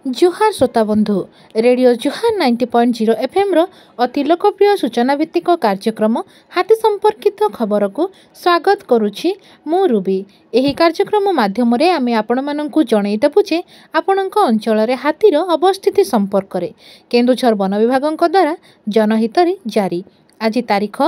जुहार श्रोता बंधु रेडियो जुहार 90.0 एफएम रो अति लोकप्रिय सूचना भित्तिक कार्यक्रम हाथी संपर्कित खबर को स्वागत करुछि मु रूबी। एही कार्यक्रम माध्यम रे आमे आपण माननकु जणै देबु जे आपणक अंचल रे हाथीर अवस्थिति संपर्क रे केन्दुझर वन विभागक द्वारा जनहित रे जारी। आज तारीख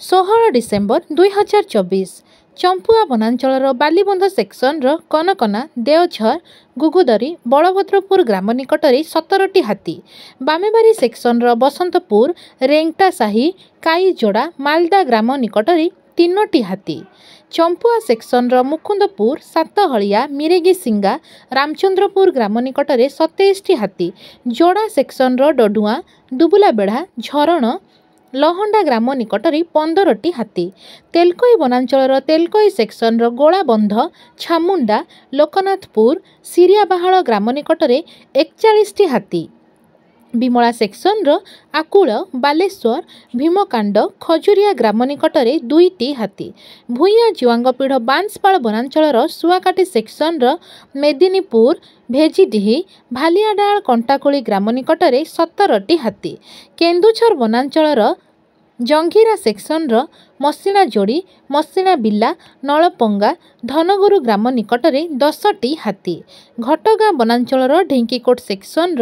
16 डिसेम्बर 2024 चंपुआ वनांचल बालीबंध सेक्शन कनकना देवझर गुगुदरी बलभद्रपुर ग्राम निकटरे 17टी हाथी, बामेबारी सेक्शन बसंतपुर रेंगटा साही काईजोड़ा मालदा ग्राम निकटरे 3टी हाथी, चंपुआ सेक्शन मुकुंदपुर सातहलिया मिरेगी सिंगा रामचंद्रपुर ग्राम निकटरे 27टी हाथी, जोड़ा सेक्शन डडुआ दुबुला बेढ़ा झरण लहंडा ग्राम निकटरे 15टी हाथी, तेलकोई वनांचल तेलकोई सेक्शन गोलाबंध छामुंडा लोकनाथपुर सिरियाबाहाल ग्राम निकटरे 41टी हाथी, बिमला सेक्शन आकुल बालेश्वर भीमकांड खजुरिया ग्राम निकटरे 2टी हाथी, भूइया जुआंगपीढ़ बांसपाल वनांचल सुआकाटी सेक्शन मेदिनीपुर भेजिडीही भालियाडाल कंटाकुली ग्राम निकटरे 17टी हाथी, केन्दुझर वनांचल जंगीरा सेक्शन मसिणा जोड़ी मसिणा बिल्ला नलपंगा धनगुरु ग्राम निकटरे 10टी हाथी, घटगाँ वनांचल ढेंकीकोट सेक्शन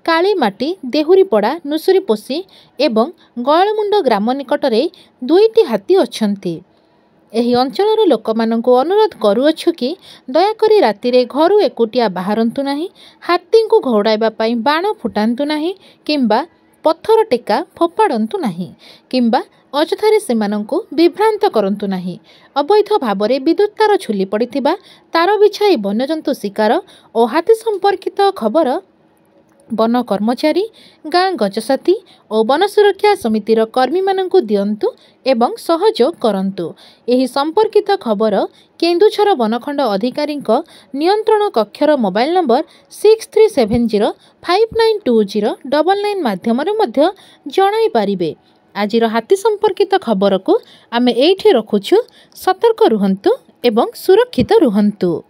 कालीमाटी देहुरीपड़ा नुसुरीपोसी एवं गयलमुंड ग्राम निकटरे 2टी हाथी अछंती। एही अंचलर लोकमानंकु अनुरोध करुअछु कि दयाकरी रातिरे घरु एकुटिया बाहरंतु नाही, हाथी को घौड़ाइबा पई बाण फुटांतु नाही किंबा पत्थर टेका फोपाड़ंतु नाही किंबा अଯଥାରେ ସେମାନଙ୍କୁ ବିଭ୍ରାନ୍ତ କରନ୍ତୁ ନାହିଁ। ଅବୈଧ ଭାବରେ ବିଦ୍ୟୁତ୍ ତାର ଝୁଲି ପଡ଼ିଥିବା ତାର ବିଛାଇ ବନ୍ୟଜନ୍ତୁ ଶିକାର ଓ ହାତୀ ସମ୍ପର୍କିତ ଖବର वन कर्मचारी गाँ गजसाथी और वन सुरक्षा समितिर कर्मीमानंकु दियंतु एवं सहयोग करंतु। एही संपर्कित खबर केन्दुझर वनखंड अधिकारी नियंत्रण कक्षर मोबाइल नंबर 6370592099 माध्यम जणाई पारिबे। आजिर हाथी संपर्कित खबर को आमे एठी रखुछु। सतर्क रुहंतु एवं सुरक्षित रुहंतु।